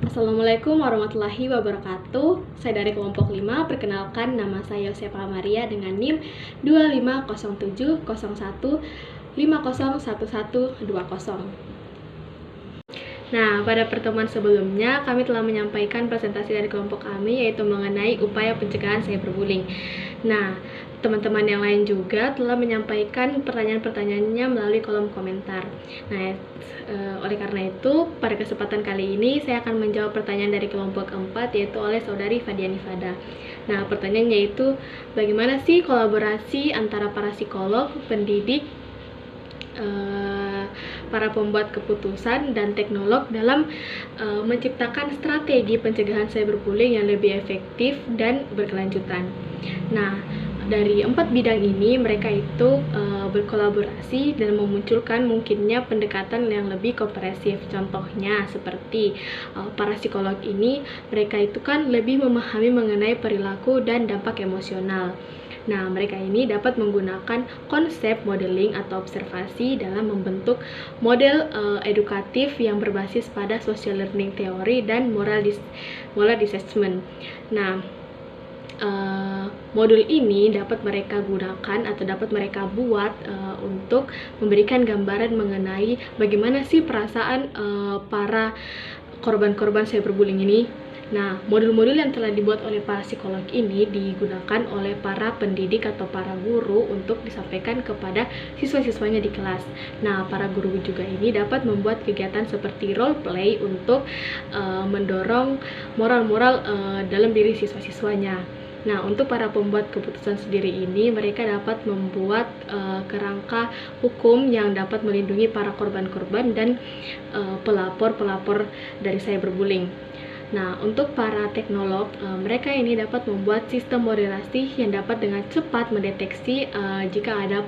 Assalamualaikum warahmatullahi wabarakatuh. Saya dari kelompok 5, perkenalkan nama saya Yosefa Maria dengan NIM 250701501120. Nah, pada pertemuan sebelumnya kami telah menyampaikan presentasi dari kelompok kami yaitu mengenai upaya pencegahan cyberbullying. Nah, teman-teman yang lain juga telah menyampaikan pertanyaan-pertanyaannya melalui kolom komentar. Nah, oleh karena itu, pada kesempatan kali ini saya akan menjawab pertanyaan dari kelompok 4 yaitu oleh saudari Fadiani Fada. Nah, pertanyaannya yaitu bagaimana sih kolaborasi antara para psikolog, pendidik, para pembuat keputusan dan teknolog dalam menciptakan strategi pencegahan cyberbullying yang lebih efektif dan berkelanjutan. Nah, dari 4 bidang ini mereka itu berkolaborasi dan memunculkan mungkinnya pendekatan yang lebih komprehensif. Contohnya seperti para psikolog ini, mereka itu kan lebih memahami mengenai perilaku dan dampak emosional. Nah, mereka ini dapat menggunakan konsep modeling atau observasi dalam membentuk model edukatif yang berbasis pada social learning theory dan moral assessment. Nah, modul ini dapat mereka gunakan atau dapat mereka buat untuk memberikan gambaran mengenai bagaimana sih perasaan para korban-korban cyberbullying ini. Nah, modul-modul yang telah dibuat oleh para psikolog ini digunakan oleh para pendidik atau para guru untuk disampaikan kepada siswa-siswanya di kelas. Nah, para guru juga ini dapat membuat kegiatan seperti role play untuk mendorong moral-moral dalam diri siswa-siswanya. Nah, untuk para pembuat keputusan sendiri ini, mereka dapat membuat kerangka hukum yang dapat melindungi para korban-korban dan pelapor-pelapor dari cyberbullying. Nah, untuk para teknolog, mereka ini dapat membuat sistem moderasi yang dapat dengan cepat mendeteksi jika ada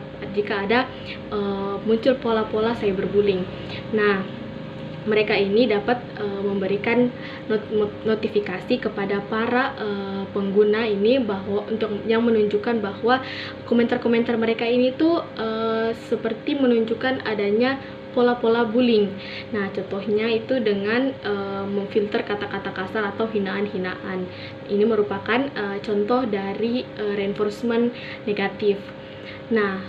muncul pola-pola cyberbullying. Nah, mereka ini dapat memberikan notifikasi kepada para pengguna ini bahwa untuk yang menunjukkan bahwa komentar-komentar mereka ini tuh seperti menunjukkan adanya pola-pola bullying. Nah, contohnya itu dengan memfilter kata-kata kasar atau hinaan-hinaan. Ini merupakan contoh dari reinforcement negatif. Nah,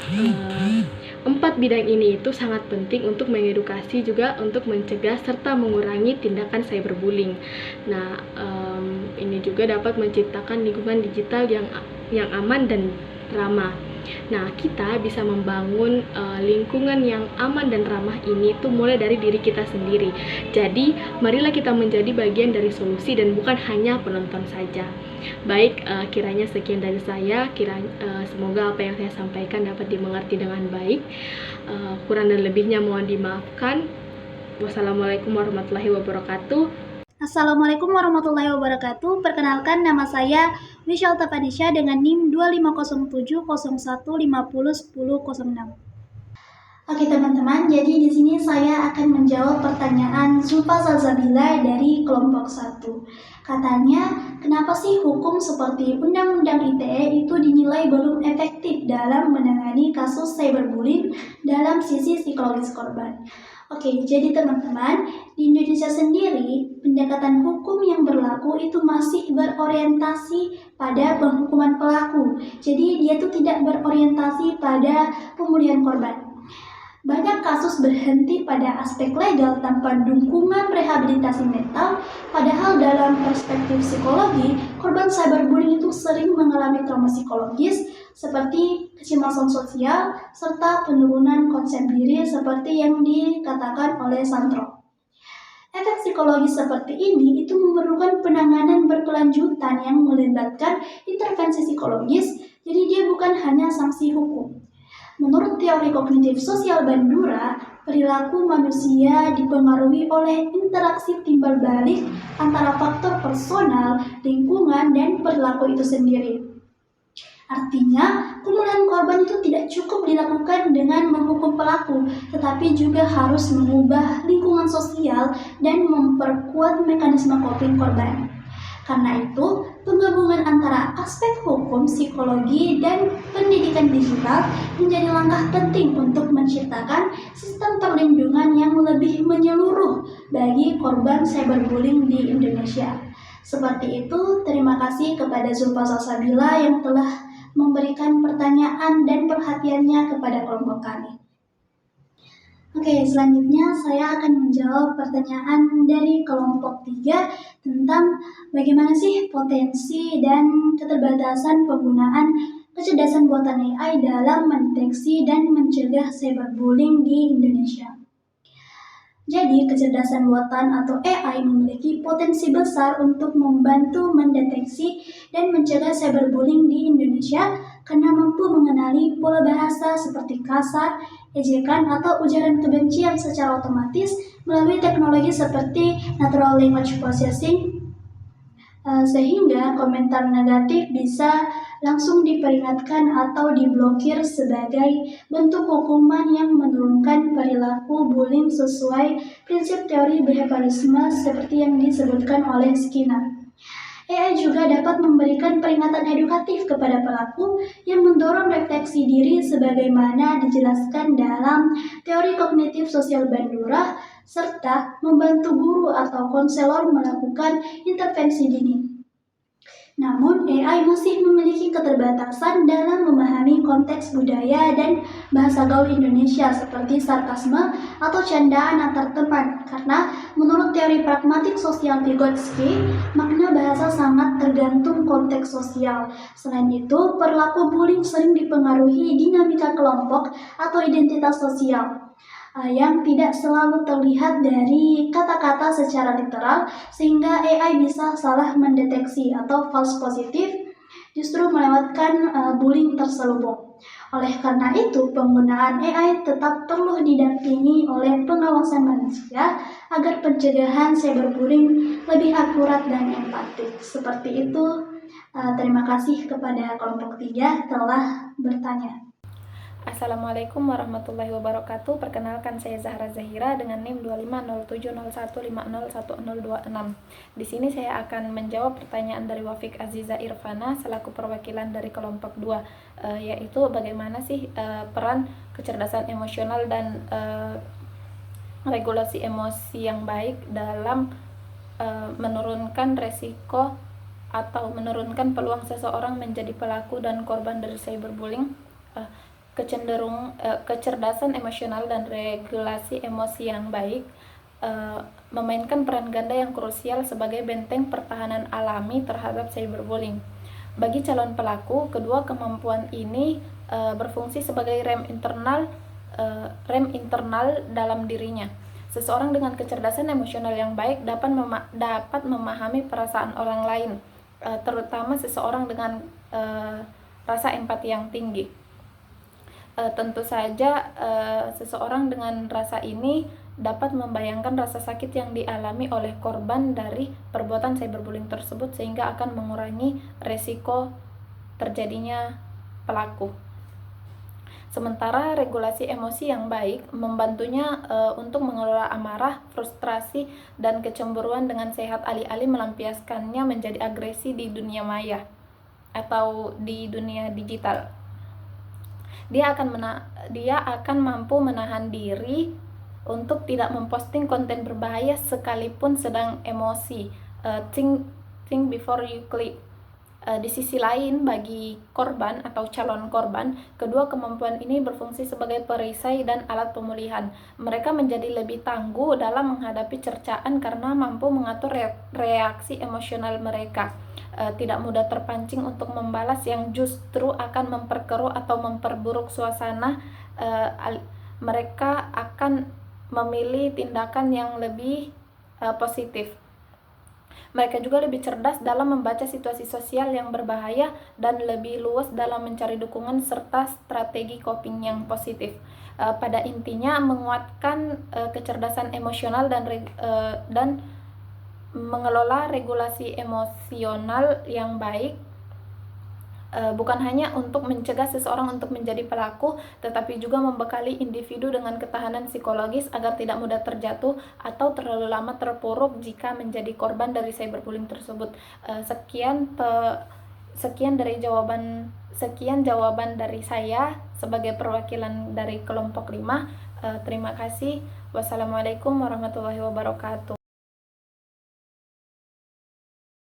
4 bidang ini itu sangat penting untuk mengedukasi juga untuk mencegah serta mengurangi tindakan cyberbullying. Nah, ini juga dapat menciptakan lingkungan digital yang aman dan ramah. Nah, kita bisa membangun lingkungan yang aman dan ramah ini tuh mulai dari diri kita sendiri. Jadi, marilah kita menjadi bagian dari solusi dan bukan hanya penonton saja. Baik, kiranya sekian dari saya. Semoga apa yang saya sampaikan dapat dimengerti dengan baik. Kurang dan lebihnya mohon dimaafkan. Wassalamualaikum warahmatullahi wabarakatuh. Assalamualaikum warahmatullahi wabarakatuh. Perkenalkan, nama saya Michelle Tapanisha dengan NIM 250701501006. Oke teman-teman, jadi di sini saya akan menjawab pertanyaan Zulfa Salsabila dari kelompok 1. Katanya, kenapa sih hukum seperti Undang-Undang ITE itu dinilai belum efektif dalam menangani kasus cyberbullying dalam sisi psikologis korban? Oke, jadi teman-teman, di Indonesia sendiri, pendekatan hukum yang berlaku itu masih berorientasi pada penghukuman pelaku. Jadi dia tuh tidak berorientasi pada pemulihan korban. Banyak kasus berhenti pada aspek legal tanpa dukungan rehabilitasi mental, padahal dalam perspektif psikologi, korban cyberbullying itu sering mengalami trauma psikologis seperti kecemasan sosial serta penurunan konsep diri seperti yang dikatakan oleh Santro. Efek psikologis seperti ini itu memerlukan penanganan berkelanjutan yang melibatkan intervensi psikologis, jadi dia bukan hanya sanksi hukum. Menurut teori kognitif sosial Bandura, perilaku manusia dipengaruhi oleh interaksi timbal balik antara faktor personal, lingkungan, dan perilaku itu sendiri. Artinya, pemulihan korban itu tidak cukup dilakukan dengan menghukum pelaku, tetapi juga harus mengubah lingkungan sosial dan memperkuat mekanisme coping korban. Karena itu, penggabungan antara aspek hukum, psikologi, dan pendidikan digital menjadi langkah penting untuk menciptakan sistem perlindungan yang lebih menyeluruh bagi korban cyberbullying di Indonesia. Seperti itu, terima kasih kepada Zulfa Salsabila yang telah memberikan pertanyaan dan perhatiannya kepada kelompok kami. Oke, selanjutnya saya akan menjawab pertanyaan dari kelompok 3 tentang bagaimana sih potensi dan keterbatasan penggunaan kecerdasan buatan AI dalam mendeteksi dan mencegah cyberbullying di Indonesia. Jadi, kecerdasan buatan atau AI memiliki potensi besar untuk membantu mendeteksi dan mencegah cyberbullying di Indonesia karena mampu mengenali pola bahasa seperti kasar, ejekan, atau ujaran kebencian secara otomatis melalui teknologi seperti Natural Language Processing, sehingga komentar negatif bisa langsung diperingatkan atau diblokir sebagai bentuk hukuman yang menurunkan perilaku bullying sesuai prinsip teori behaviorisme seperti yang disebutkan oleh Skinner. AI juga dapat memberikan peringatan edukatif kepada pelaku yang mendorong refleksi diri sebagaimana dijelaskan dalam teori kognitif sosial Bandura, serta membantu guru atau konselor melakukan intervensi dini. Namun, AI masih memiliki keterbatasan dalam memahami konteks budaya dan bahasa gaul Indonesia seperti sarkasme atau candaan antar teman, karena menurut teori pragmatik sosial Vygotsky, makna bahasa sangat tergantung konteks sosial. Selain itu, perilaku bullying sering dipengaruhi dinamika kelompok atau identitas sosial yang tidak selalu terlihat dari kata-kata secara literal, sehingga AI bisa salah mendeteksi atau false positif justru melewatkan bullying terselubung. Oleh karena itu, penggunaan AI tetap perlu didampingi oleh pengawasan manusia agar pencegahan cyberbullying lebih akurat dan empatik. Seperti itu, terima kasih kepada kelompok 3 telah bertanya. Assalamualaikum warahmatullahi wabarakatuh. Perkenalkan, saya Zahra Zahira dengan NIM 250701501026. Di sini saya akan menjawab pertanyaan dari Wafik Aziza Irfana selaku perwakilan dari kelompok 2, yaitu bagaimana sih peran kecerdasan emosional dan regulasi emosi yang baik dalam menurunkan resiko atau menurunkan peluang seseorang menjadi pelaku dan korban dari cyberbullying. Kecerdasan emosional dan regulasi emosi yang baik memainkan peran ganda yang krusial sebagai benteng pertahanan alami terhadap cyberbullying. Bagi calon pelaku, kedua kemampuan ini berfungsi sebagai rem internal dalam dirinya. Seseorang dengan kecerdasan emosional yang baik dapat memahami perasaan orang lain, terutama seseorang dengan rasa empati yang tinggi. Tentu saja seseorang dengan rasa ini dapat membayangkan rasa sakit yang dialami oleh korban dari perbuatan cyberbullying tersebut, sehingga akan mengurangi resiko terjadinya pelaku. Sementara regulasi emosi yang baik membantunya untuk mengelola amarah, frustrasi, dan kecemburuan dengan sehat, alih-alih melampiaskannya menjadi agresi di dunia maya atau di dunia digital. Dia akan mampu menahan diri untuk tidak memposting konten berbahaya sekalipun sedang emosi. Think before you click. Di sisi lain, bagi korban atau calon korban, kedua kemampuan ini berfungsi sebagai perisai dan alat pemulihan. Mereka menjadi lebih tangguh dalam menghadapi cercaan karena mampu mengatur reaksi emosional mereka. Tidak mudah terpancing untuk membalas yang justru akan memperkeruh atau memperburuk suasana. Mereka akan memilih tindakan yang lebih positif. Mereka juga lebih cerdas dalam membaca situasi sosial yang berbahaya dan lebih luas dalam mencari dukungan serta strategi coping yang positif. Pada intinya, menguatkan kecerdasan emosional dan mengelola regulasi emosional yang baik bukan hanya untuk mencegah seseorang untuk menjadi pelaku, tetapi juga membekali individu dengan ketahanan psikologis agar tidak mudah terjatuh atau terlalu lama terpuruk jika menjadi korban dari cyberbullying tersebut. Sekian jawaban dari saya sebagai perwakilan dari kelompok 5. Terima kasih. Wassalamualaikum warahmatullahi wabarakatuh.